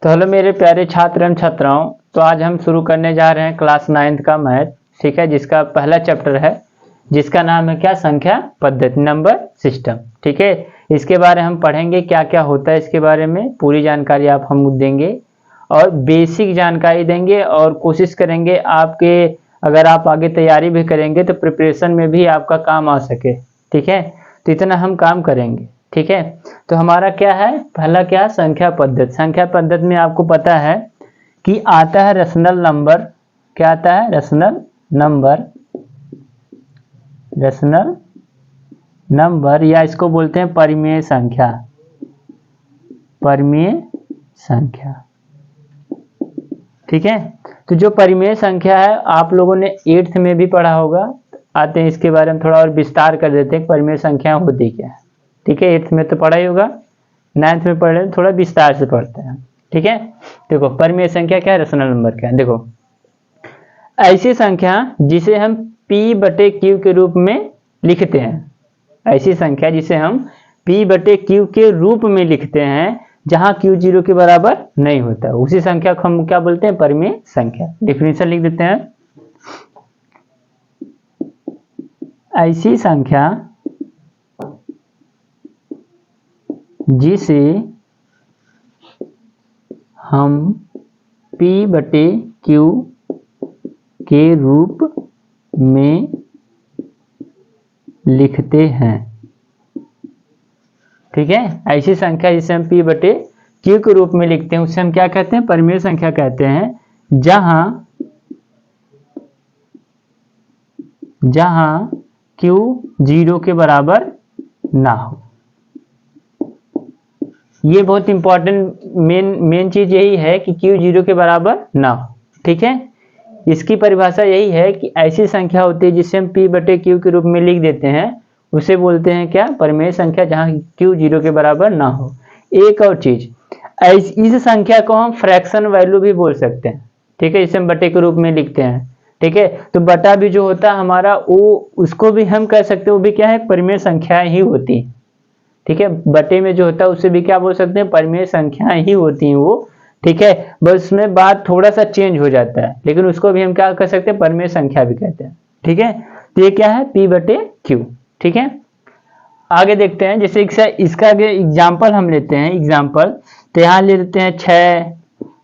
तो हेलो मेरे प्यारे छात्र एवं छात्राओं, तो आज हम शुरू करने जा रहे हैं क्लास 9th का मैथ, ठीक है, जिसका पहला चैप्टर है जिसका नाम है क्या, संख्या पद्धति, नंबर सिस्टम। ठीक है, इसके बारे में हम पढ़ेंगे क्या क्या होता है, इसके बारे में पूरी जानकारी आप हम देंगे और बेसिक जानकारी देंगे और कोशिश करेंगे आपके, अगर आप आगे तैयारी भी करेंगे तो प्रिपरेशन में भी आपका काम आ सके। ठीक है, तो इतना हम काम करेंगे। ठीक है, तो हमारा क्या है, पहला क्या, संख्या पद्धति। संख्या पद्धति में आपको पता है कि आता है रेशनल नंबर। क्या आता है, रेशनल नंबर। रेशनल नंबर या इसको बोलते हैं परिमेय संख्या। परिमेय संख्या, ठीक है। तो जो परिमेय संख्या है आप लोगों ने 8th में भी पढ़ा होगा। आते हैं इसके बारे में थोड़ा और विस्तार कर देते हैं, परिमेय संख्या होती क्या है। ठीक है, 8th में तो पढ़ा ही होगा, 9th में पढ़ रहे, थोड़ा विस्तार से पढ़ते हैं। ठीक है, देखो परिमेय संख्या क्या है, रेशनल नंबर क्या है। देखो, ऐसी संख्या जिसे हम P/Q के रूप में लिखते हैं। ऐसी संख्या जिसे हम P/Q के रूप में लिखते हैं जहां Q 0 के बराबर नहीं होता, उसी संख्या को हम क्या बोलते हैं, परिमेय संख्या। डिफिनेशन लिख देते हैं, ऐसी संख्या जिसे हम P/Q के रूप में लिखते हैं। ठीक है, ऐसी संख्या जिसे हम P/Q के रूप में लिखते हैं उसे हम क्या कहते हैं, परिमेय संख्या कहते हैं। जहां Q 0 के बराबर ना हो। ये बहुत इंपॉर्टेंट मेन चीज यही है कि Q 0 के बराबर ना हो। ठीक है, इसकी परिभाषा यही है कि ऐसी संख्या होती है जिसे हम P/Q के रूप में लिख देते हैं, उसे बोलते हैं क्या, परिमेय संख्या, जहां Q 0 के बराबर ना हो। एक और चीज, इस संख्या को हम फ्रैक्शन वैल्यू भी बोल सकते हैं। ठीक है, इसे हम बटे के रूप में लिखते हैं। ठीक है, तो बटा भी जो होता है हमारा, वो उसको भी हम कह सकते हैं, वो भी क्या है, परिमेय संख्या ही होती है। ठीक है, बटे में जो होता है उसे भी क्या बोल सकते हैं, परिमेय संख्या ही होती है वो। ठीक है, बस उसमें बात थोड़ा सा चेंज हो जाता है, लेकिन उसको भी हम क्या कर सकते हैं, परिमेय संख्या भी कहते हैं। ठीक है, तो ये क्या है, P/Q। ठीक है, आगे देखते हैं, जैसे इसका एग्जाम्पल हम लेते हैं। एग्जाम्पल तो यहाँ ले लेते हैं 6,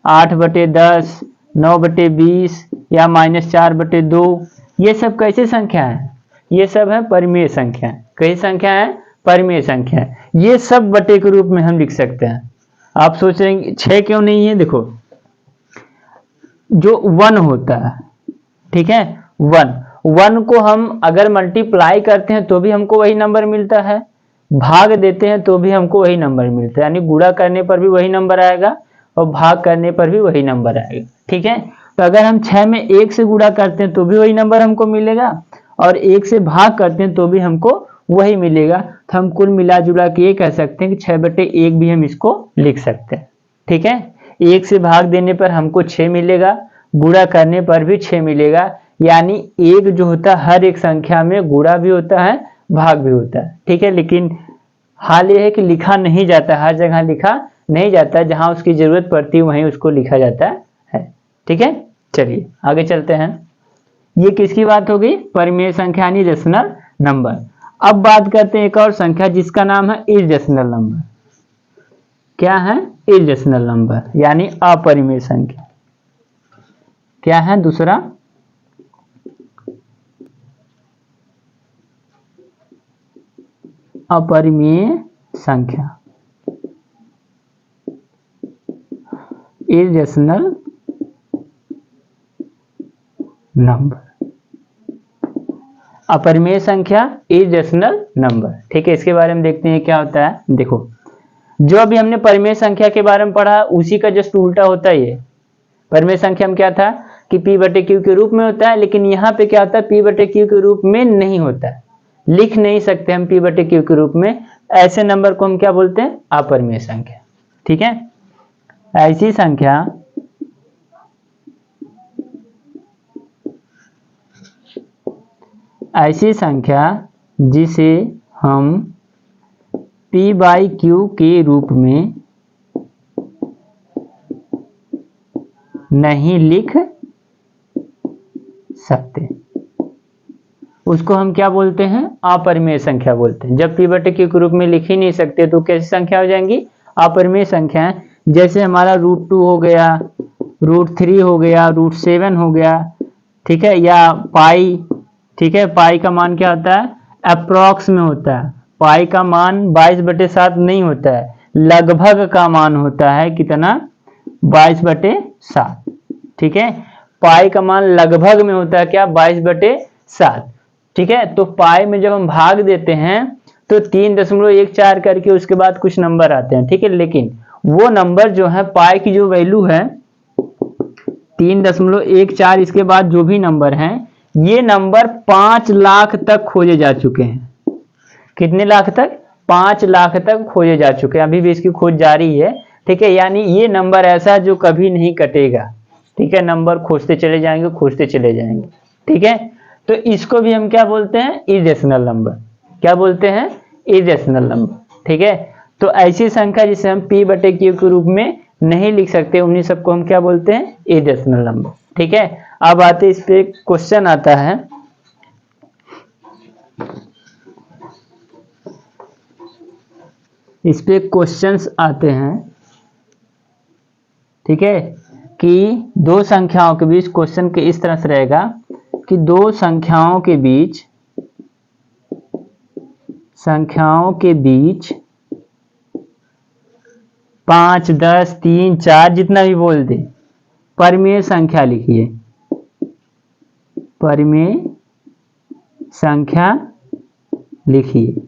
8/10, 9/20 या -4/2। ये सब कैसी संख्या है, ये सब है परिमेय संख्या। कैसी संख्या है, परिमेय संख्या। ये सब बटे के रूप में हम लिख सकते हैं। आप सोच रहे हैं 6 क्यों नहीं है, देखो जो 1 होता है, ठीक है, 1 को हम अगर मल्टीप्लाई करते हैं तो भी हमको वही नंबर मिलता है, भाग देते हैं तो भी हमको वही नंबर मिलता है, यानी गुणा करने पर भी वही नंबर आएगा और भाग करने पर भी वही नंबर आएगा। ठीक है, तो अगर हम 6 में 1 से गुणा करते हैं तो भी वही नंबर हमको मिलेगा और 1 से भाग करते हैं तो भी हमको वही मिलेगा। तो हम कुल मिला जुला के ये कह सकते हैं कि 6/1 भी हम इसको लिख सकते हैं। ठीक है, 1 से भाग देने पर हमको 6 मिलेगा, गुणा करने पर भी 6 मिलेगा, यानी 1 जो होता है हर एक संख्या में गुणा भी होता है, भाग भी होता है। ठीक है, लेकिन हाल ये है कि लिखा नहीं जाता, हर जगह लिखा नहीं जाता, जहां उसकी जरूरत पड़ती है वहीं उसको लिखा जाता है। ठीक है, चलिए आगे चलते हैं। ये किसकी बात हो गई, परिमेय संख्या यानी रेशनल नंबर। अब बात करते हैं एक और संख्या जिसका नाम है इररेशनल नंबर। क्या है, इररेशनल नंबर यानी अपरिमेय संख्या। क्या है दूसरा, अपरिमेय संख्या, इररेशनल नंबर। अपरिमेय संख्या, इररेशनल नंबर। ठीक है, इसके बारे में देखते हैं क्या होता है। देखो, जो अभी हमने परिमेय संख्या के बारे में पढ़ा उसी का जस्ट उल्टा होता है ये। परिमेय संख्या में क्या था कि P/Q के रूप में होता है, लेकिन यहाँ पे क्या होता है, P/Q के रूप में नहीं होता है, लिख नहीं सकते हम P/Q के रूप में। ऐसे नंबर को हम क्या बोलते हैं, अपरिमेय संख्या। ठीक है, ऐसी संख्या जिसे हम P/Q के रूप में नहीं लिख सकते, उसको हम क्या बोलते हैं? अपरिमेय संख्या बोलते हैं। जब p/q के रूप में लिख ही नहीं सकते तो कैसी संख्या हो जाएंगी? अपरिमेय संख्या। जैसे हमारा √2 हो गया, √3 हो गया, √7 हो गया, ठीक है, या पाई, ठीक है। पाई का मान क्या होता है? अप्रॉक्स में होता है। पाई का मान 22/7 नहीं होता है, लगभग का मान होता है। कितना? 22/7, ठीक है। पाई का मान लगभग में होता है क्या? 22/7, ठीक है। तो पाई में जब हम भाग देते हैं तो 3.14 करके उसके बाद कुछ नंबर आते हैं, ठीक है। लेकिन वो नंबर जो है, पाई की जो वैल्यू है 3.14, इसके बाद जो भी नंबर हैं, ये नंबर 5 लाख तक खोजे जा चुके हैं। कितने लाख तक? 5 लाख तक खोजे जा चुके हैं। अभी भी इसकी खोज जारी है, ठीक है। यानी ये नंबर ऐसा जो कभी नहीं कटेगा, ठीक है। नंबर खोजते चले जाएंगे, खोजते चले जाएंगे, ठीक है। तो इसको भी हम क्या बोलते हैं? Irrational number. क्या बोलते हैं? इरेशनल नंबर, ठीक है। तो ऐसी संख्या जिसे हम p/q के रूप में नहीं लिख सकते, उन्हीं सबको हम क्या बोलते हैं? इरेशनल नंबर, ठीक है। अब आते इस पे क्वेश्चन आता है, इस पे क्वेश्चंस आते हैं, ठीक है। कि दो संख्याओं के बीच, क्वेश्चन के इस तरह से रहेगा कि दो संख्याओं के बीच 5, 10, 3, 4 जितना भी बोल दे, परिमेय संख्या लिखिए। परिमेय संख्या लिखिए,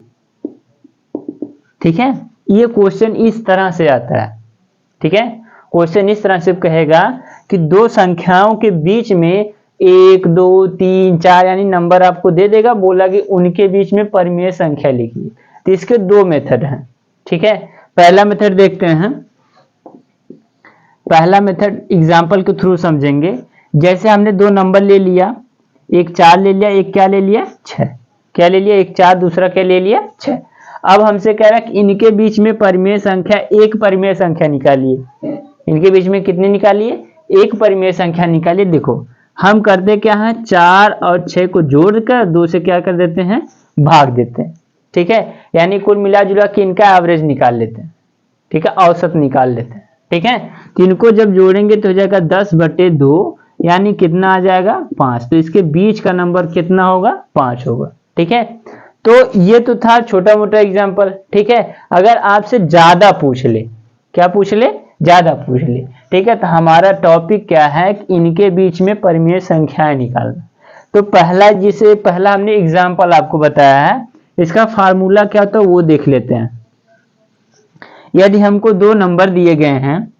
ठीक है। ये क्वेश्चन इस तरह से आता है, ठीक है। क्वेश्चन इस तरह से कहेगा कि दो संख्याओं के बीच में 1, 2, 3, 4 यानी नंबर आपको दे देगा, बोला कि उनके बीच में परिमेय संख्या लिखिए। तो इसके दो मेथड हैं, ठीक है। पहला मेथड देखते हैं। पहला मेथड एग्जाम्पल के थ्रू समझेंगे। जैसे हमने दो नंबर ले लिया, एक 4 ले लिया, एक क्या ले लिया? 6। क्या ले लिया? एक 4, दूसरा क्या ले लिया? 6। अब हमसे कह रहा है कि इनके बीच में परिमेय संख्या, एक परिमेय संख्या निकालिए। इनके बीच में कितनी निकालिए? एक परिमेय संख्या निकालिए। देखो हम करते क्या है, 4 और 6 को जोड़कर 2 से क्या कर देते हैं? भाग देते हैं, ठीक है। यानी कुल मिला जुला के इनका एवरेज निकाल लेते हैं, ठीक है, औसत निकाल लेते हैं, ठीक है। तो इनको जब जोड़ेंगे तो हो जाएगा 10/2, यानी कितना आ जाएगा? 5। तो इसके बीच का नंबर कितना होगा? 5 होगा, ठीक है। तो ये तो था छोटा मोटा एग्जाम्पल, ठीक है। अगर आपसे ज्यादा पूछ ले, क्या पूछ ले? ज्यादा पूछ ले, ठीक है। तो हमारा टॉपिक क्या है कि इनके बीच में परिमेय संख्याएं निकालना। तो पहला हमने एग्जाम्पल आपको बताया है, इसका फार्मूला क्या होता है वो देख लेते हैं। यदि हमको दो नंबर दिए गए हैं,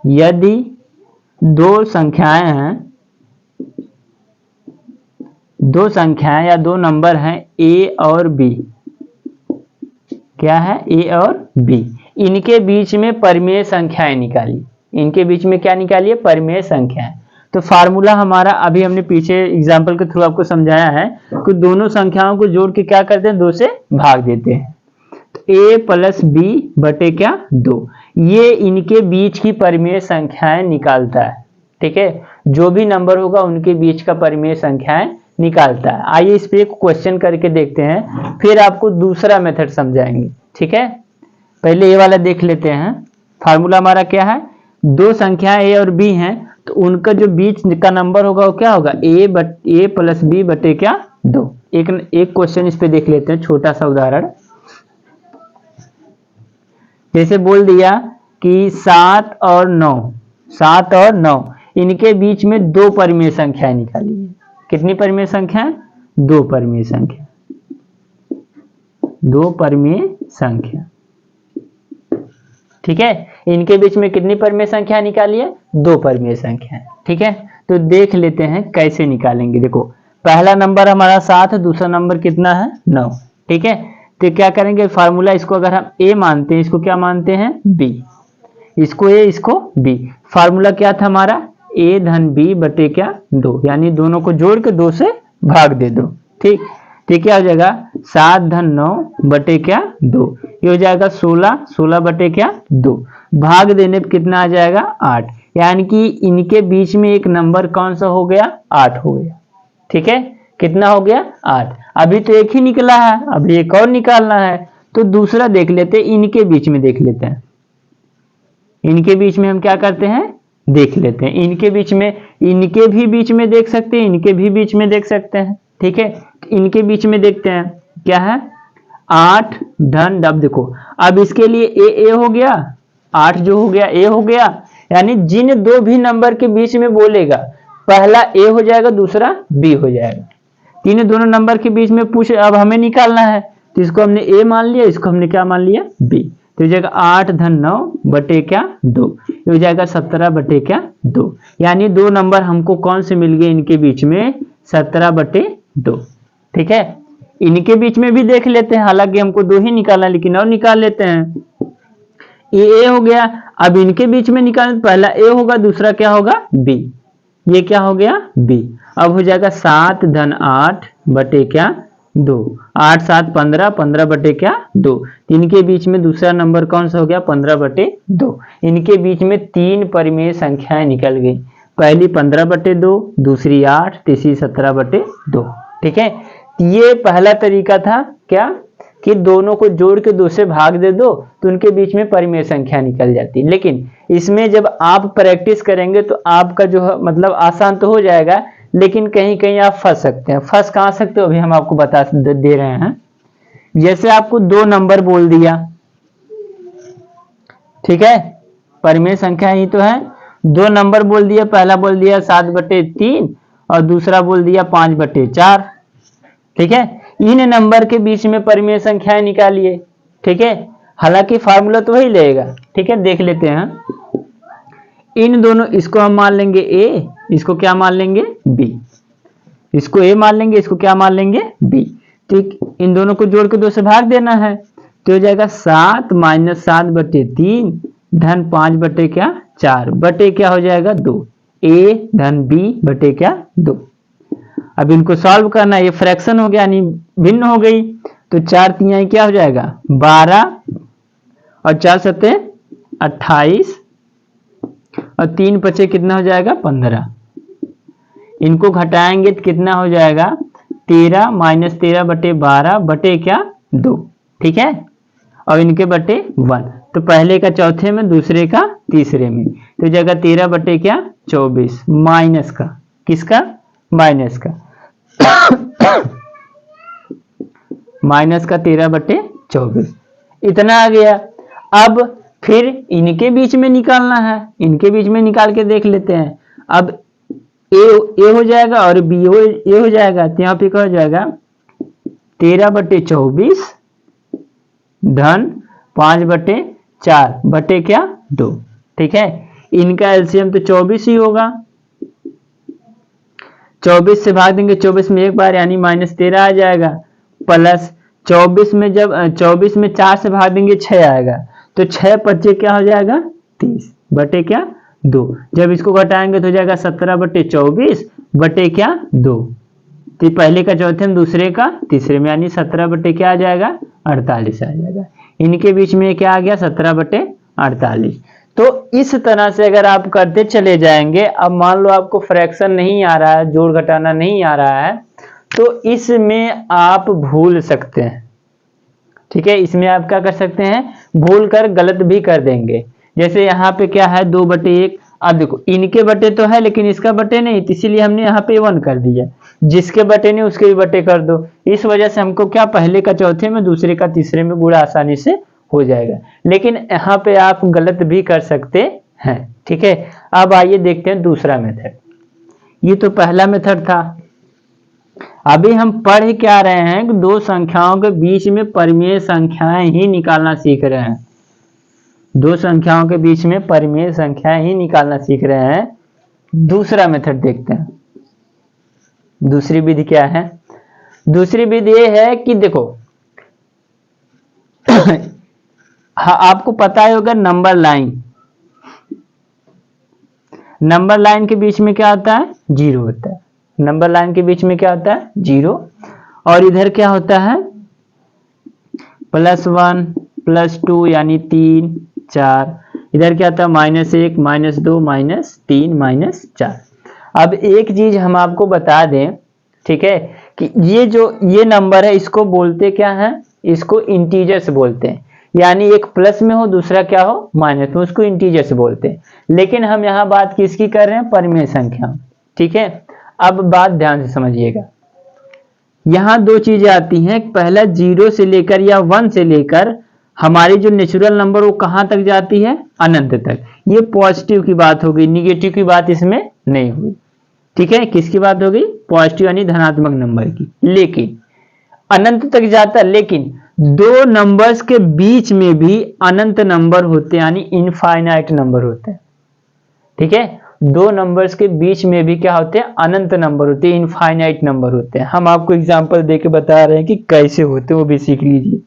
यदि दो संख्याएं हैं, दो संख्याएं या दो नंबर हैं a और b, क्या है? a और b, इनके बीच में परिमेय संख्याएं निकाली। इनके बीच में क्या निकालिए? परिमेय संख्याएं। तो फार्मूला हमारा अभी हमने पीछे एग्जांपल के थ्रू आपको समझाया है कि दोनों संख्याओं को जोड़ के क्या करते हैं? 2 से भाग देते हैं। तो a + b बटे क्या? 2, ये इनके बीच की परिमेय संख्याएं निकालता है, ठीक है। जो भी नंबर होगा उनके बीच का परिमेय संख्याएं निकालता है। आइए इस पे एक क्वेश्चन करके देखते हैं, फिर आपको दूसरा मेथड समझाएंगे, ठीक है। पहले ये वाला देख लेते हैं। फार्मूला हमारा क्या है? दो संख्याएं a और b हैं, तो उनका जो बीच का नंबर होगा वो क्या होगा? a + b बटे क्या? 2। एक क्वेश्चन इस पे देख लेते हैं, छोटा सा उदाहरण। जैसे बोल दिया कि 7 और 9, इनके बीच में दो परिमेय संख्याएं निकालिए। कितनी परिमेय संख्या? दो परिमेय संख्या, दो परिमेय संख्या, ठीक है। इनके बीच में कितनी परिमेय संख्या निकालिए? दो परिमेय संख्या, ठीक है। तो देख लेते हैं कैसे निकालेंगे। देखो पहला नंबर हमारा 7 है, दूसरा नंबर कितना है? 9, ठीक है। तो क्या करेंगे? फार्मूला, इसको अगर हम a मानते हैं, इसको क्या मानते हैं? b, इसको a, इसको b। फार्मूला क्या था हमारा? a धन b बटे क्या? 2, यानी दोनों को जोड़ के 2 से भाग दे दो, ठीक। ठीक क्या हो जाएगा? 7 धन 9 बटे क्या? 2, ये हो जाएगा 16 बटे क्या? 2। भाग देने पे कितना आ जाएगा? 8। यानी कि इनके बीच में एक नंबर कौन सा हो गया, 8 हो गया। ठीक है, कितना हो गया, 8। अभी तो एक ही निकला है, अभी एक और निकालना है, तो दूसरा देख लेते, इनके बीच में देख लेते हैं। इनके बीच में हम क्या करते हैं, देख लेते हैं। इनके बीच में, इनके भी बीच में देख सकते हैं, इनके भी बीच में देख सकते हैं। ठीक है, इनके बीच में देखते हैं क्या है, 8 धन, अब देखो, अब इसके लिए ए हो गया, 8 जो हो गया ए हो गया, यानी जिन दो भी नंबर के बीच में बोलेगा, पहला ए हो जाएगा, दूसरा बी हो जाएगा। तीनों दोनों नंबर के बीच में पूछ, अब हमें निकालना है, तो इसको हमने ए मान लिया, इसको हमने क्या मान लिया, बी। तो हो जाएगा 8 धन 9 बटे क्या 2, ये हो जाएगा 17 बटे क्या 2। यानी दो नंबर हमको कौन से मिल गए इनके बीच में, 17 बटे 2। ठीक है, इनके बीच में भी देख लेते हैं, हालांकि हमको 2 ही निकालना, लेकिन और निकाल लेते हैं। ये ए हो गया, अब इनके बीच में निकालना, पहला ए होगा, दूसरा क्या होगा, बी। ये क्या हो गया, बी। अब हो जाएगा 7 धन 8 बटे क्या 2, 8 7 15, 15 बटे क्या 2। इनके बीच में दूसरा नंबर कौन सा हो गया, 15 बटे 2। इनके बीच में 3 परिमेय संख्याएं निकल गई, पहली 15 बटे 2, दूसरी 8, तीसरी 17 बटे 2। ठीक है, ये पहला तरीका था क्या, कि दोनों को जोड़ के 2 से भाग दे दो, तो उनके बीच में परिमेय संख्या निकल जाती। लेकिन इसमें जब आप प्रैक्टिस करेंगे तो आपका जो है मतलब आसान तो हो जाएगा, लेकिन कहीं कहीं आप फंस सकते हैं। फंस कहाँ सकते हो, अभी हम आपको बता दे रहे हैं। जैसे आपको 2 नंबर बोल दिया, ठीक है, परिमेय संख्या ही तो है, 2 नंबर बोल दिया, पहला बोल दिया 7 बटे 3 और दूसरा बोल दिया 5 बटे 4। ठीक है, इन नंबर के बीच में परिमेय संख्याएं निकालिए। ठीक है, हालांकि फार्मूला तो वही लेगा। ठीक है, देख लेते हैं। इन दोनों, इसको हम मान लेंगे ए, इसको क्या मान लेंगे, बी। इसको ए मान लेंगे, इसको क्या मान लेंगे, बी। ठीक, इन दोनों को जोड़ के 2 से भाग देना है, तो हो जाएगा 7 माइनस 7 बटे 3 धन 5 बटे क्या 4 बटे क्या हो जाएगा 2, ए धन बी बटे क्या 2। अब इनको सॉल्व करना है, ये फ्रैक्शन हो गया यानी भिन्न हो गई, तो 4 तिहाई क्या हो जाएगा 12 और 4 सत्ते 28 और 3 बचे कितना हो जाएगा 15। इनको घटाएंगे तो कितना हो जाएगा 13 माइनस 13 बटे 12 बटे क्या 2। ठीक है, और इनके बटे 1, तो पहले का चौथे में, दूसरे का तीसरे में, तो जगह 13 बटे क्या 24 माइनस का, किसका, माइनस का माइनस का 13 बटे 24, इतना आ गया। अब फिर इनके बीच में निकालना है, इनके बीच में निकाल के देख लेते हैं। अब ए हो जाएगा और बी ए हो जाएगा, तो यहाँ पे क्या हो जाएगा 13 बटे 24 धन 5 बटे 4 बटे क्या 2। ठीक है, इनका एलसीएम तो 24 ही होगा, 24 से भाग देंगे 24 में एक बार, यानी माइनस 13 आ जाएगा, प्लस 24 में, जब 24 में 4 से भाग देंगे 6 आएगा, तो 6 बचे क्या हो जाएगा 30 बटे क्या 2। जब इसको घटाएंगे तो हो जाएगा 17 बटे 24 बटे क्या 2। तो पहले का चौथे में, दूसरे का तीसरे में, यानी 17 बटे क्या आ जाएगा 48 आ जाएगा। इनके बीच में क्या आ गया 17 बटे 48। तो इस तरह से अगर आप करते चले जाएंगे, अब मान लो आपको फ्रैक्शन नहीं आ रहा है, जोड़ घटाना नहीं आ रहा है, तो इसमें आप भूल सकते हैं। ठीक है, इसमें आप क्या कर सकते हैं, भूल कर गलत भी कर देंगे। जैसे यहाँ पे क्या है 2 बटे 1, अब देखो इनके बटे तो है लेकिन इसका बटे नहीं, इसीलिए हमने यहाँ पे 1 कर दिया। जिसके बटे नहीं उसके भी बटे कर दो, इस वजह से हमको क्या पहले का चौथे में, दूसरे का तीसरे में गुणा आसानी से हो जाएगा। लेकिन यहाँ पे आप गलत भी कर सकते हैं। ठीक है, अब आइए देखते हैं दूसरा मेथड। ये तो पहला मेथड था। अभी हम पढ़ क्या रहे हैं कि दो संख्याओं के बीच में परिमेय संख्याएं ही निकालना सीख रहे हैं। दो संख्याओं के बीच में परिमेय संख्याएं ही निकालना सीख रहे हैं। दूसरा मेथड देखते हैं। दूसरी विधि क्या है? दूसरी विधि ये है कि देखो हाँ, आपको पता ही होगा नंबर लाइन के बीच में क्या होता है? 0 होता है। नंबर लाइन के बीच में क्या होता है? 0। और इधर क्या होता है? +1 +2 यानी 3 4। इधर क्या था -1 -2 -3 -4। अब एक चीज हम आपको बता दें, ठीक है, कि ये नंबर है इसको बोलते क्या है, इसको इंटीजर्स बोलते हैं। यानी एक प्लस में हो दूसरा क्या हो माइनस में, उसको इंटीजर्स बोलते हैं। लेकिन हम यहाँ बात किसकी कर रहे हैं, परिमेय संख्या, ठीक है। अब बात ध्यान से समझिएगा, यहाँ दो चीजें आती हैं। पहला 0 से लेकर या 1 से लेकर हमारी जो नेचुरल नंबर वो कहाँ तक जाती है, अनंत तक। ये पॉजिटिव की बात हो गई, निगेटिव की बात इसमें नहीं हुई, ठीक है। किसकी बात हो गई, पॉजिटिव यानी धनात्मक नंबर की। लेकिन अनंत तक जाता, लेकिन दो नंबर्स के बीच में भी अनंत नंबर होते हैं, यानी इनफाइनाइट नंबर होते हैं, ठीक है। दो नंबर्स के बीच में भी क्या होते हैं, अनंत नंबर होते हैं, इनफाइनाइट नंबर होते हैं। हम आपको एग्जांपल देके बता रहे हैं कि कैसे होते हैं, वो भी सीख लीजिए।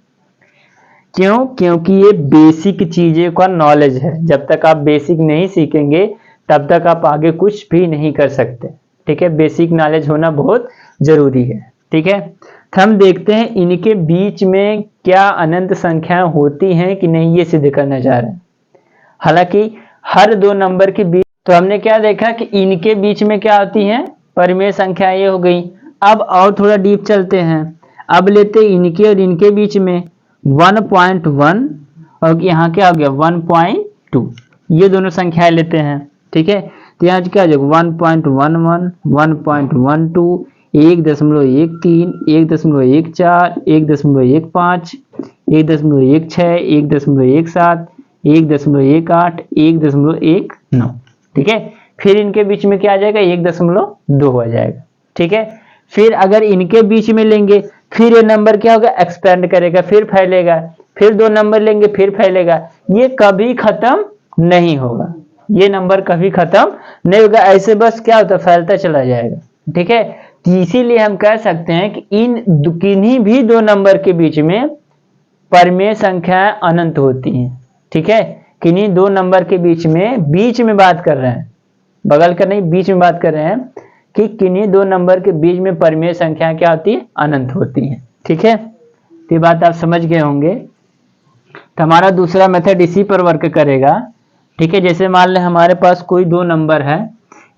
क्यों, क्योंकि ये बेसिक चीजें का नॉलेज है। जब तक आप बेसिक नहीं सीखेंगे तब तक आप आगे कुछ भी नहीं कर सकते, ठीक है। बेसिक नॉलेज होना बहुत जरूरी है, ठीक है। तो हम देखते हैं इनके बीच में क्या अनंत संख्याएं होती हैं कि नहीं, ये सिद्ध करना चाह रहे हैं। हालांकि हर दो नंबर के बीच, तो हमने क्या देखा कि इनके बीच में क्या होती हैं, परिमेय संख्या, ये हो गई। अब और थोड़ा डीप चलते हैं, अब लेते हैं इनके और इनके बीच में 1.1 और यहाँ क्या हो गया 1.2, ये दोनों संख्याएं लेते हैं, ठीक है। तो यहाँ क्या हो जाएगा 1.11 1.12 1.13 1.14 1.15 1.16 1.17 1.18 1.19, ठीक है। फिर इनके बीच में क्या आ जाएगा 1.2 आ जाएगा, ठीक है। फिर अगर इनके बीच में लेंगे, फिर ये नंबर क्या होगा, एक्सपेंड करेगा, फिर फैलेगा, फिर दो नंबर लेंगे, फिर फैलेगा। ये कभी खत्म नहीं होगा, ये नंबर कभी खत्म नहीं होगा। ऐसे बस क्या होता है, फैलता चला जाएगा, ठीक है। तो इसीलिए हम कह सकते हैं कि किन्हीं भी दो नंबर के बीच में परिमेय संख्याएं अनंत होती हैं, ठीक है। किन्हीं दो नंबर के बीच में बात कर रहे हैं, बगल कर नहीं, बीच में बात कर रहे हैं कि किन्हीं दो नंबर के बीच में परिमेय संख्या क्या होती है, अनंत होती है, ठीक है। तो ये बात आप समझ गए होंगे। तो हमारा दूसरा मेथड इसी पर वर्क करेगा, ठीक है। जैसे मान लें हमारे पास कोई दो नंबर है,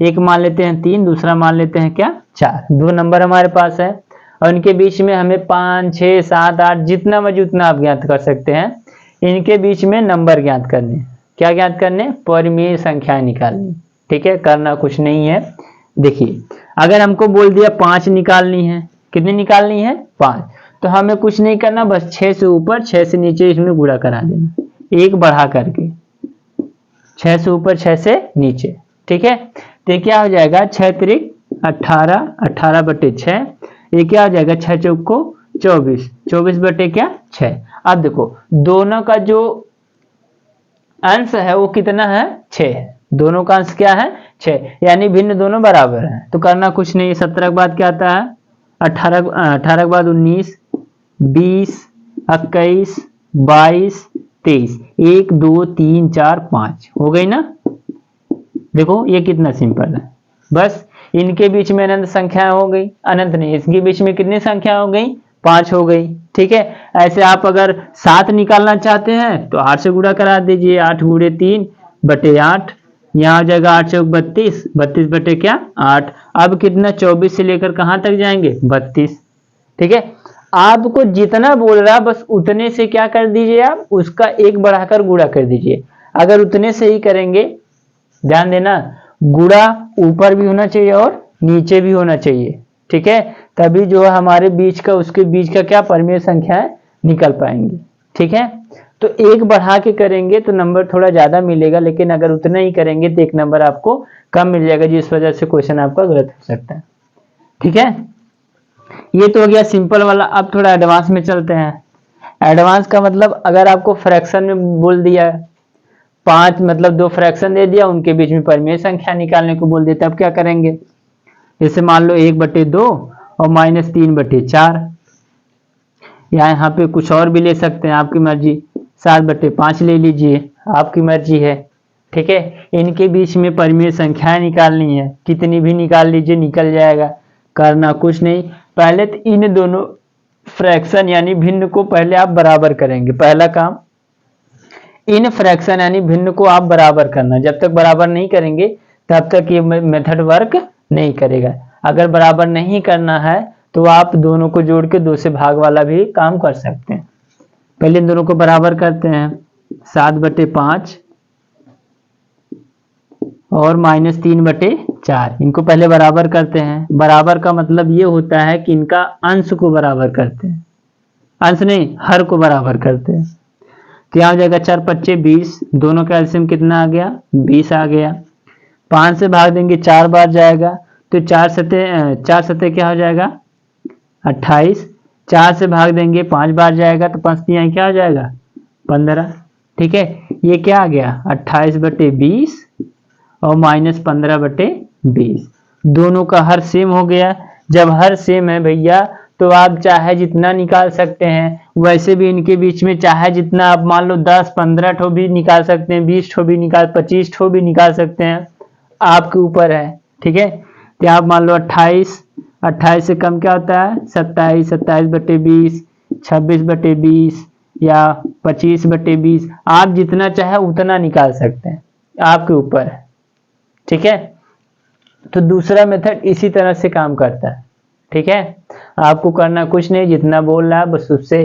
एक मान लेते हैं 3, दूसरा मान लेते हैं क्या 4। दो नंबर हमारे पास है और इनके बीच में हमें 5 6 7 8 जितना मर्जी उतना आप ज्ञात कर सकते हैं। इनके बीच में नंबर ज्ञात करने, क्या ज्ञात करने, परिमेय संख्याएं निकालनी, ठीक है। करना कुछ नहीं है। देखिए अगर हमको बोल दिया 5 निकालनी है, कितनी निकालनी है 5, तो हमें कुछ नहीं करना, बस 6 से ऊपर 6 से नीचे इसमें गुणा करा देना, एक बढ़ा करके 6 से ऊपर 6 से नीचे, ठीक है। तो क्या हो जाएगा 6 त्रिक 18 18 बटे 6, ये क्या हो जाएगा 6 चौक को 24 24 बटे क्या 6। अब देखो दोनों का जो अंश है वो कितना है 6 है, दोनों का अंश क्या है 6, यानी भिन्न दोनों बराबर हैं। तो करना कुछ नहीं, 17 के बाद क्या आता है 18 के बाद 19 20 21 22 23 1 2 3 4 5 हो गई ना। देखो ये कितना सिंपल है, बस इनके बीच में अनंत संख्या हो गई, अनंत नहीं, इसके बीच में कितनी संख्या हो गई 5 हो गई, ठीक है। ऐसे आप अगर 7 निकालना चाहते हैं तो 8 से गुणा करा दीजिए, 8 गुणे 3 बटे 8, यहाँ हो जाएगा 8 चौक 32 32 बटे क्या 8। अब कितना 24 से लेकर कहाँ तक जाएंगे 32, ठीक है। आपको जितना बोल रहा बस उतने से क्या कर दीजिए, आप उसका एक बढ़ाकर गुणा कर दीजिए। अगर उतने से ही करेंगे, ध्यान देना गुणा ऊपर भी होना चाहिए और नीचे भी होना चाहिए, ठीक है। तभी जो है हमारे बीच का उसके बीच का क्या परिमेय संख्याएं निकल पाएंगी, ठीक है। तो एक बढ़ा के करेंगे तो नंबर थोड़ा ज्यादा मिलेगा, लेकिन अगर उतना ही करेंगे तो एक नंबर आपको कम मिल जाएगा, जिस वजह से क्वेश्चन आपका गलत हो सकता है, ठीक है। ये तो हो गया सिंपल वाला। अब थोड़ा एडवांस में चलते हैं। एडवांस का मतलब अगर आपको फ्रैक्शन में बोल दिया 5 मतलब 2 फ्रैक्शन दे दिया, उनके बीच में परिमेय संख्या निकालने को बोल दिया, तब क्या करेंगे, जैसे मान लो 1/2 और -3/4, या यहाँ पे कुछ और भी ले सकते हैं, आपकी मर्जी 7/5 ले लीजिए, आपकी मर्जी है, ठीक है। इनके बीच में परिमेय संख्याएं निकालनी है, कितनी भी निकाल लीजिए निकल जाएगा। करना कुछ नहीं, पहले तो इन दोनों फ्रैक्शन यानी भिन्न को पहले आप बराबर करेंगे, पहला काम इन फ्रैक्शन यानी भिन्न को आप बराबर करना, जब तक बराबर नहीं करेंगे तब तक ये मेथड वर्क नहीं करेगा। अगर बराबर नहीं करना है तो आप दोनों को जोड़ के 2 से भाग वाला भी काम कर सकते हैं। पहले इन दोनों को बराबर करते हैं, 7/5 और -3/4, इनको पहले बराबर करते हैं। बराबर का मतलब ये होता है कि इनका अंश को बराबर करते हैं, अंश नहीं हर को बराबर करते हैं। तो यहाँ हो जाएगा 4×5 = 20, दोनों का एलसीएम कितना आ गया 20 आ गया। 5 से भाग देंगे 4 बार जाएगा, तो 4 सते क्या हो जाएगा 28। 4 से भाग देंगे 5 बार जाएगा, तो 5 यहाँ क्या हो जाएगा 15। ठीक है, ये क्या आ गया 28/20 और -15/20, दोनों का हर सेम हो गया। जब हर सेम है भैया तो आप चाहे जितना निकाल सकते हैं, वैसे भी इनके बीच में चाहे जितना आप मान लो 10-15 ठो भी निकाल सकते हैं, 20 ठो भी 25 ठो भी निकाल सकते हैं, आपके ऊपर है। ठीक है, तो आप मान लो 28 से कम क्या होता है 27, 27/20, 26/20 या 25/20, आप जितना चाहे उतना निकाल सकते हैं, आपके ऊपर है। ठीक है, तो दूसरा मेथड इसी तरह से काम करता है। ठीक है, आपको करना कुछ नहीं, जितना बोल रहा है बस उससे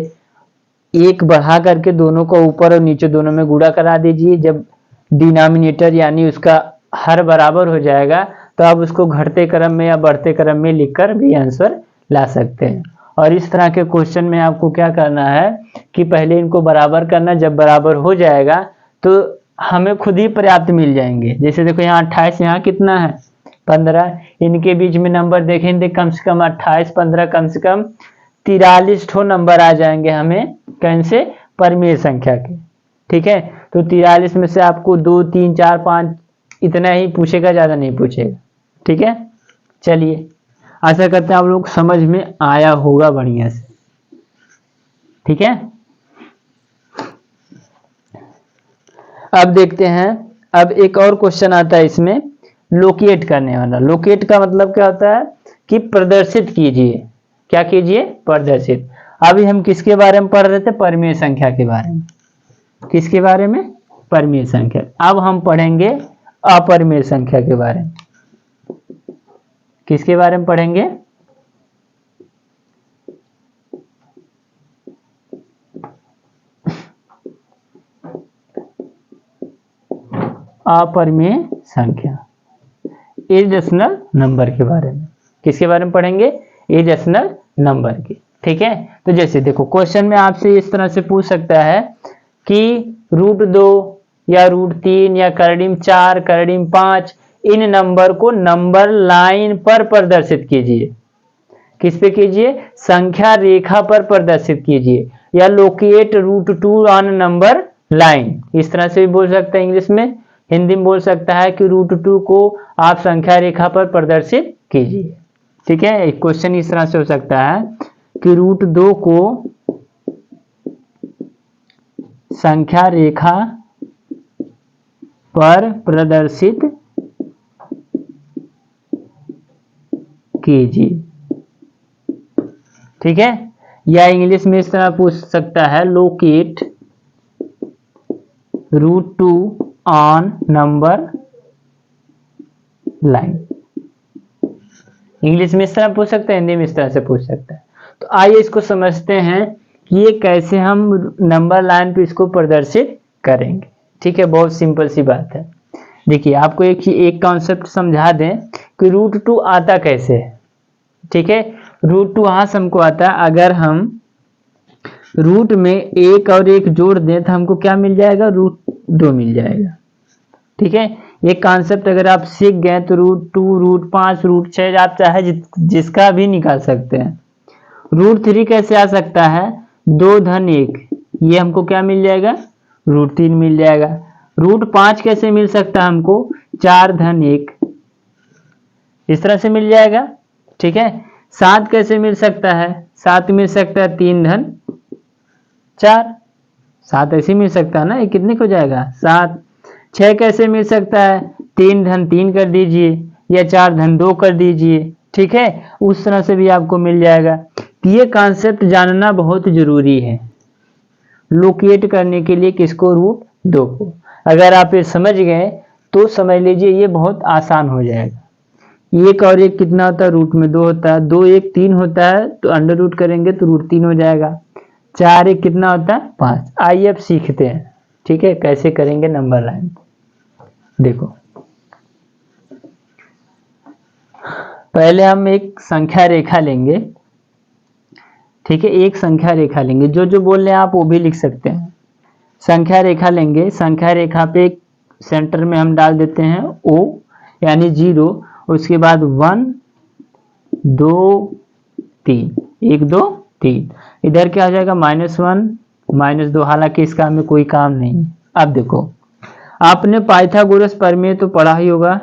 एक बढ़ा करके दोनों को ऊपर और नीचे दोनों में गुणा करा दीजिए। जब डिनोमिनेटर यानी उसका हर बराबर हो जाएगा तो आप उसको घटते क्रम में या बढ़ते क्रम में लिखकर भी आंसर ला सकते हैं। और इस तरह के क्वेश्चन में आपको क्या करना है कि पहले इनको बराबर करना, जब बराबर हो जाएगा तो हमें खुद ही पर्याप्त मिल जाएंगे। जैसे देखो यहाँ 28, यहाँ कितना है 15, इनके बीच में नंबर देखेंगे कम से कम 28, 15 कम से कम 43 ठो नंबर आ जाएंगे हमें, कैसे परिमेय संख्या के। ठीक है, तो 43 में से आपको 2, 3, 4, 5 इतना ही पूछेगा, ज्यादा नहीं पूछेगा। ठीक है, चलिए आशा करते हैं आप लोग समझ में आया होगा बढ़िया से। ठीक है, अब देखते हैं, अब एक और क्वेश्चन आता है इसमें लोकेट करने वाला। लोकेट का मतलब क्या होता है कि प्रदर्शित कीजिए, क्या कीजिए प्रदर्शित। अभी हम किसके बारे में पढ़ रहे थे, परिमेय संख्या के बारे में। किसके बारे में, परिमेय संख्या। अब हम पढ़ेंगे अपरिमेय संख्या के बारे में। किसके बारे में पढ़ेंगे, अपरिमेय संख्या, इरेशनल नंबर के बारे में। किसके बारे में पढ़ेंगे, इरेशनल नंबर के। ठीक है, तो जैसे देखो क्वेश्चन में आपसे इस तरह से पूछ सकता है कि √2 या √3 या √4, √5 इन नंबर को नंबर लाइन पर प्रदर्शित कीजिए। किस पे कीजिए, संख्या रेखा पर प्रदर्शित कीजिए, या लोकेट √2 ऑन नंबर लाइन, इस तरह से भी बोल सकते हैं इंग्लिश में। हिंदी में बोल सकता है कि √2 को आप संख्या रेखा पर प्रदर्शित कीजिए। ठीक है, एक क्वेश्चन इस तरह से हो सकता है कि √2 को संख्या रेखा पर प्रदर्शित कीजिए। ठीक है, या इंग्लिश में इस तरह पूछ सकता है locate √2 on number line. English में इस तरह पूछ सकते हैं, हिंदी में इस तरह से पूछ सकता है। तो आइए इसको समझते हैं कि ये कैसे हम नंबर लाइन पे इसको प्रदर्शित करेंगे। ठीक है, बहुत सिंपल सी बात है। देखिए आपको एक कॉन्सेप्ट समझा दें कि √2 आता कैसे है। ठीक है, √2 वहां से हमको आता है, अगर हम रूट में 1 और 1 जोड़ दें तो हमको क्या मिल जाएगा, √2 मिल जाएगा। ठीक है, ये कॉन्सेप्ट अगर आप सीख गए तो √2, √5, √6 आप चाहे जिसका भी निकाल सकते हैं। √3 कैसे आ सकता है, 2 धन 1, ये हमको क्या मिल जाएगा √3 मिल जाएगा। √5 कैसे मिल सकता है हमको, 4 धन 1, इस तरह से मिल जाएगा। ठीक है, 7 कैसे मिल सकता है, 7 मिल सकता है 3 धन 4, 7 ऐसे मिल सकता है ना, ये कितने को जाएगा 7। 6 कैसे मिल सकता है, 3 धन 3 कर दीजिए या 4 धन 2 कर दीजिए। ठीक है, उस तरह से भी आपको मिल जाएगा। ये कॉन्सेप्ट जानना बहुत जरूरी है लोकेट करने के लिए, किसको, 2 को। अगर आप ये समझ गए तो समझ लीजिए ये बहुत आसान हो जाएगा। 1 और 1 कितना होता है, रूट में 2 होता है। 2 1 3 होता है तो अंडर रूट करेंगे तो रूट 3 हो जाएगा। 4 1 कितना होता है, 5। आइए अब सीखते हैं, ठीक है, कैसे करेंगे नंबर लाइन। देखो पहले हम एक संख्या रेखा लेंगे, ठीक है, एक संख्या रेखा लेंगे। जो जो बोल रहे हैं आप वो भी लिख सकते हैं। संख्या रेखा लेंगे, संख्या रेखा पे सेंटर में हम डाल देते हैं O यानी 0, उसके बाद 1 2 3, 1 2 3, इधर क्या हो जाएगा -1 -2, हालांकि इसका हमें कोई काम नहीं। अब देखो आपने पाइथागोरस प्रमेय तो पढ़ा ही होगा,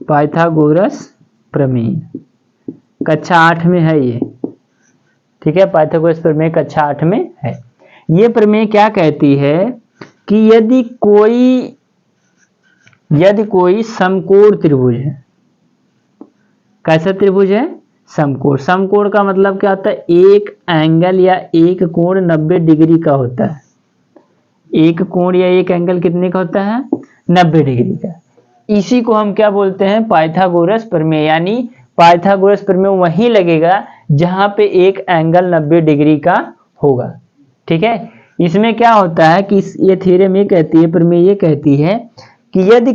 पाइथागोरस प्रमेय कक्षा 8 में है ये, ठीक है, पाइथागोरस प्रमेय कक्षा 8 में है। ये प्रमेय क्या कहती है कि यदि कोई समकोण त्रिभुज है, कैसा त्रिभुज है, समकोण। समकोण का मतलब क्या होता है, एक एंगल या एक कोण 90 डिग्री का होता है। एक कोण या एक एंगल कितने का होता है, 90 डिग्री का। इसी को हम क्या बोलते हैं, पाइथागोरस प्रमेय। यानी पाइथागोरस प्रमेय वहीं लगेगा जहां पे एक एंगल 90 डिग्री का होगा, ठीक है। इसमें क्या होता है कि ये थ्योरम ये कहती है, प्रमेय ये कहती है कि यदि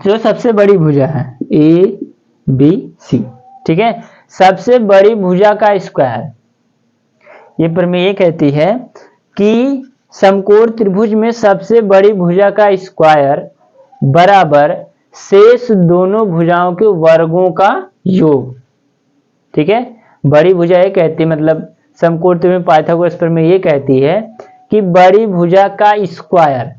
जो सबसे बड़ी भुजा है ए बी सी, ठीक है, सबसे बड़ी भुजा का स्क्वायर, ये प्रमेय ये कहती है कि समकोण त्रिभुज में सबसे बड़ी भुजा का स्क्वायर बराबर शेष दोनों भुजाओं के वर्गों का योग, ठीक है। बड़ी भुजा ये कहती है, मतलब समकोण त्रिभुज में पाइथागोरस प्रमेय ये कहती है कि बड़ी भुजा का स्क्वायर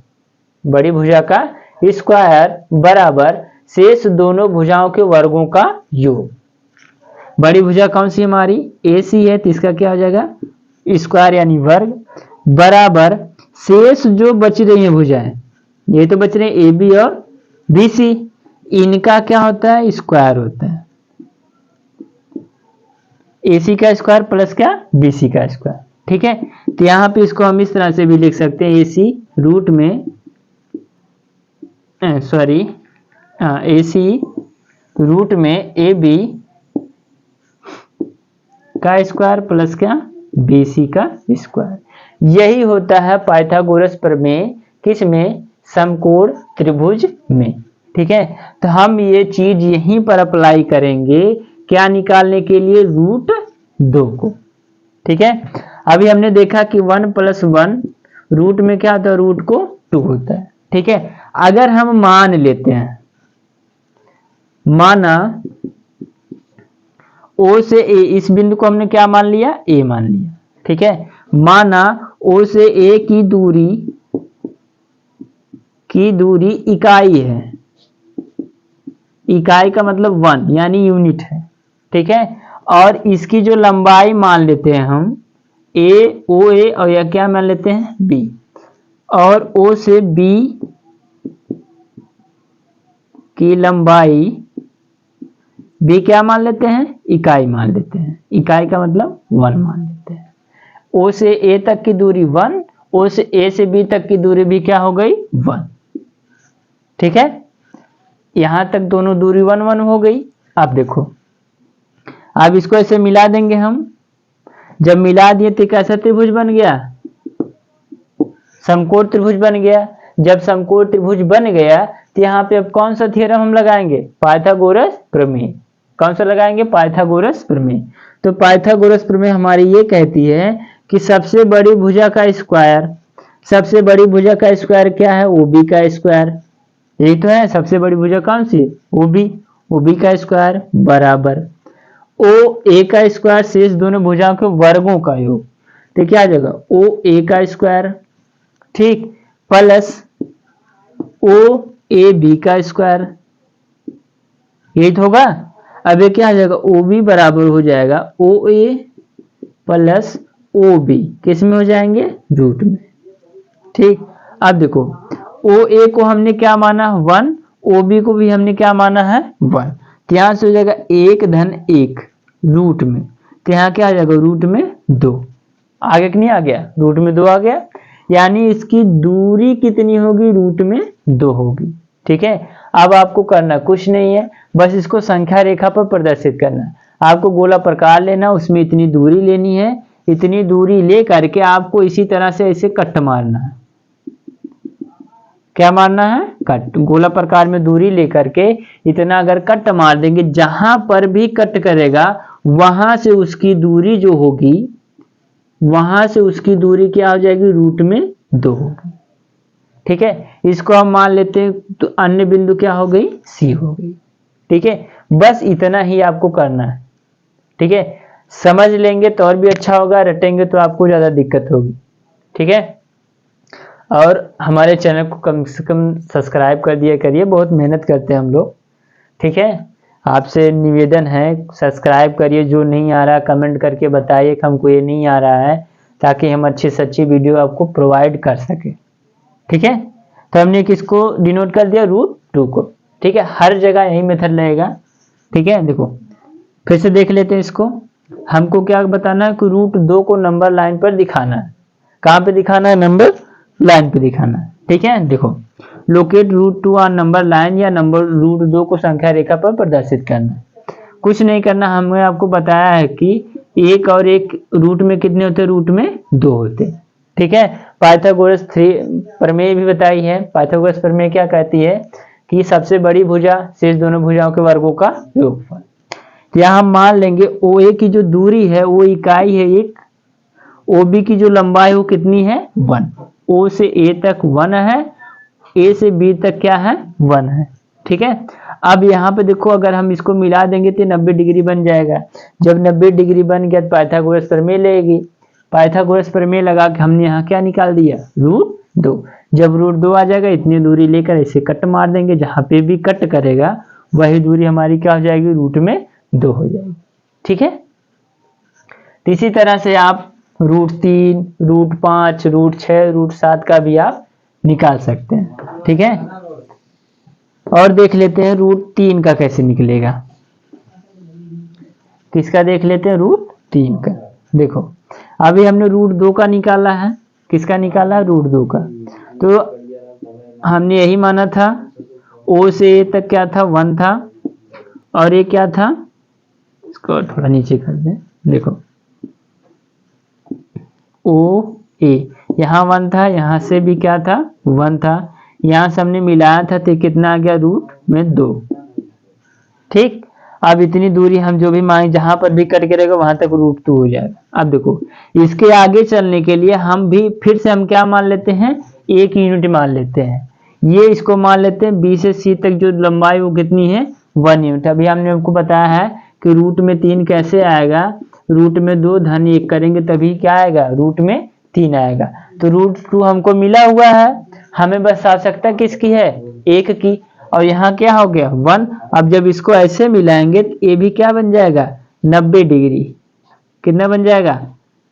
बराबर शेष दोनों भुजाओं के वर्गों का योग। बड़ी भुजा कौन सी हमारी, ए सी है, तो इसका क्या हो जाएगा, स्क्वायर यानी वर्ग, बराबर शेष जो बच रही है भुजाएं, ये तो बच रहे हैं ए बी और बी सी, इनका क्या होता है, स्क्वायर होता है। ए सी का स्क्वायर प्लस क्या, बी सी का स्क्वायर, ठीक है। तो यहाँ पे इसको हम इस तरह से भी लिख सकते हैं, ए सी रूट में ए सी रूट में ए बी का स्क्वायर प्लस क्या, बी सी का स्क्वायर। यही होता है पाइथागोरस प्रमेय, किसमें, समकोण त्रिभुज में, ठीक है। तो हम ये चीज यहीं पर अप्लाई करेंगे, क्या निकालने के लिए, रूट 2 को, ठीक है। अभी हमने देखा कि 1 + 1 रूट में क्या होता है, रूट को 2 होता है, ठीक है। अगर हम मान लेते हैं, माना O से A, इस बिंदु को हमने क्या मान लिया, A मान लिया, ठीक है। माना O से A की दूरी इकाई है, इकाई का मतलब 1 यानी यूनिट है, ठीक है। और इसकी जो लंबाई मान लेते हैं हम OA, और यह क्या मान लेते हैं, B, और O से B की लंबाई B क्या मान लेते हैं, इकाई मान लेते हैं, इकाई का मतलब 1 मान लेते हैं। O से A तक की दूरी 1, O से A से B तक की दूरी भी क्या हो गई, 1, ठीक है। यहां तक दोनों दूरी 1 1 हो गई। अब देखो, अब इसको ऐसे मिला देंगे हम, जब मिला दिए तो कैसा त्रिभुज बन गया, समकोण त्रिभुज बन गया। जब समकोण त्रिभुज बन गया तो यहाँ पे अब कौन सा थ्योरम हम लगाएंगे, पाइथागोरस प्रमेय। कौन सा लगाएंगे, पाइथागोरस प्रमेय। तो पाइथागोरस प्रमेय हमारी ये कहती है कि सबसे बड़ी भुजा का स्क्वायर, सबसे बड़ी भुजा का स्क्वायर क्या है, OB का स्क्वायर, यही तो है। सबसे बड़ी भुजा कौन सी है, OB का स्क्वायर बराबर OA का स्क्वायर शेष दोनों भुजाओं के वर्गों का योग, तो क्या आ जाएगा, OA का स्क्वायर, ठीक, प्लस OAB का स्क्वायर, यही तो होगा। अब ये क्या आ जाएगा, OB बराबर हो जाएगा OA प्लस OB, किस में हो जाएंगे, रूट में, ठीक। अब देखो OA को हमने क्या माना, 1, OB को भी हमने क्या माना है, 1, तो यहां से हो जाएगा 1 धन 1 रूट में, तो यहाँ क्या आ जाएगा, रूट में 2, आगे कि नहीं आ गया, रूट में 2 आ गया। यानी इसकी दूरी कितनी होगी, रूट में 2 होगी। ठीक है, अब आपको करना कुछ नहीं है, बस इसको संख्या रेखा पर प्रदर्शित करना। आपको गोला प्रकार लेना, उसमें इतनी दूरी लेनी है, इतनी दूरी ले करके आपको इसी तरह से ऐसे कट मारना है। क्या मारना है, कट। गोला प्रकार में दूरी लेकर के इतना अगर कट मार देंगे, जहां पर भी कट करेगा वहां से उसकी दूरी जो होगी, वहां से उसकी दूरी क्या हो जाएगी, रूट में 2 होगी। ठीक है, इसको हम मान लेते हैं, तो अन्य बिंदु क्या हो गई, सी हो गई। ठीक है, बस इतना ही आपको करना है। ठीक है, समझ लेंगे तो और भी अच्छा होगा, रटेंगे तो आपको ज्यादा दिक्कत होगी। ठीक है, और हमारे चैनल को कम से कम सब्सक्राइब कर दिया करिए, बहुत मेहनत करते हैं हम लोग। ठीक है, आपसे निवेदन है सब्सक्राइब करिए, जो नहीं आ रहा कमेंट करके बताइए कि हमको ये नहीं आ रहा है, ताकि हम अच्छी से अच्छी वीडियो आपको प्रोवाइड कर सके। ठीक है, तो हमने किसको डिनोट कर दिया, √2 को। ठीक है, हर जगह यही मेथड लगेगा। ठीक है, देखो फिर से देख लेते हैं इसको। हमको क्या बताना है कि √2 को नंबर लाइन पर दिखाना है। कहाँ पे दिखाना है, नंबर लाइन पे दिखाना है। ठीक है, देखो लोकेट √2 ऑन नंबर लाइन, या नंबर √2 को संख्या रेखा पर प्रदर्शित करना। कुछ नहीं करना, हमने आपको बताया है कि 1 और 1 रूट में कितने होते, रूट में 2 होते। ठीक है, पाइथागोरस प्रमेय भी बताई है। पाइथागोरस प्रमेय क्या कहती है कि सबसे बड़ी भुजा शेष दोनों भुजाओं के वर्गों का योगफल। यहाँ हम मान लेंगे OA की जो दूरी है वो इकाई है 1, OB की जो लंबाई है वो कितनी है, 1। O से A तक 1 है, A से B तक क्या है, 1 है। ठीक है, अब यहाँ पे देखो अगर हम इसको मिला देंगे तो 90 डिग्री बन जाएगा। जब 90 डिग्री बन गया तो पाइथागोरस प्रमेय लेगी। पाइथागोरस प्रमेय लगा के हमने यहाँ क्या निकाल दिया, √2। जब √2 आ जाएगा, इतनी दूरी लेकर ऐसे कट मार देंगे, जहाँ पे भी कट करेगा वही दूरी हमारी क्या हो जाएगी, रूट में 2 हो जाएगी। ठीक है, तो इसी तरह से आप √3, √5, √6, √7 का भी आप निकाल सकते हैं। ठीक है, और देख लेते हैं √3 का कैसे निकलेगा। किसका देख लेते हैं, √3 का। देखो अभी हमने √2 का निकाला है, किसका निकाला, √2 का। तो हमने यही माना था O से A तक क्या था, 1 था, और ये क्या था, इसको थोड़ा नीचे कर दें। देखो OA यहाँ 1 था, यहाँ से भी क्या था, 1 था, यहाँ से हमने मिलाया था तो कितना आ गया, रूट में 2। ठीक, अब इतनी दूरी हम जो भी मांगे, जहां पर भी कट करेगा वहां तक √2 हो जाएगा। अब देखो इसके आगे चलने के लिए हम भी फिर से हम क्या मान लेते हैं, 1 यूनिट मान लेते हैं। ये इसको मान लेते हैं B से C तक जो लंबाई वो कितनी है, 1 यूनिट। अभी हमने आपको बताया है कि रूट में 3 कैसे आएगा, रूट में 2 धन 1 करेंगे तभी क्या आएगा, रूट में 3 आएगा। तो √2 हमको मिला हुआ है, हमें बस आवश्यकता किसकी है, 1 की। और यहाँ क्या हो गया, 1। अब जब इसको ऐसे मिलाएंगे तो ये भी क्या बन जाएगा, 90 डिग्री। कितना बन जाएगा,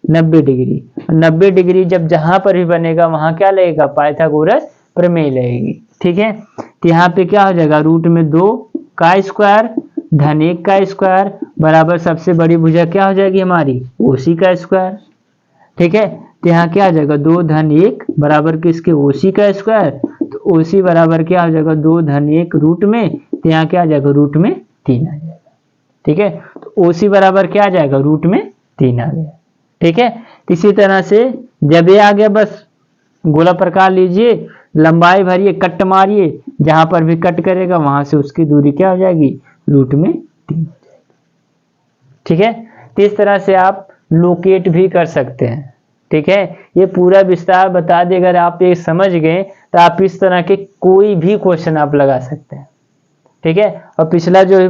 90 डिग्री। 90 डिग्री जब जहां पर भी बनेगा वहां क्या लगेगा, पाइथागोरस प्रमेय लगेगी। ठीक है, तो यहाँ पे क्या हो जाएगा, रूट में 2 का स्क्वायर धन 1 का स्क्वायर बराबर सबसे बड़ी भुजा क्या हो जाएगी हमारी, OC का स्क्वायर। ठीक है, तो यहाँ क्या आ जाएगा, 2 धन 1 बराबर किसके, OC का स्क्वायर। तो OC बराबर क्या हो जाएगा, 2 धन 1 रूट में, तो यहाँ क्या आ जाएगा, रूट में 3 आ जाएगा। ठीक है, तो OC बराबर क्या आ जाएगा, रूट में 3 आ गया। ठीक है, इसी तरह से जब ये आ गया, बस गोला प्रकार लीजिए, लंबाई भरिए, कट मारिए, जहां पर भी कट करेगा वहां से उसकी दूरी क्या हो जाएगी, रूट में 3। ठीक है, तो इस तरह से आप लोकेट भी कर सकते हैं। ठीक है, ये पूरा विस्तार बता दिए, अगर आप ये समझ गए तो आप इस तरह के कोई भी क्वेश्चन आप लगा सकते हैं। ठीक है, और पिछला जो भी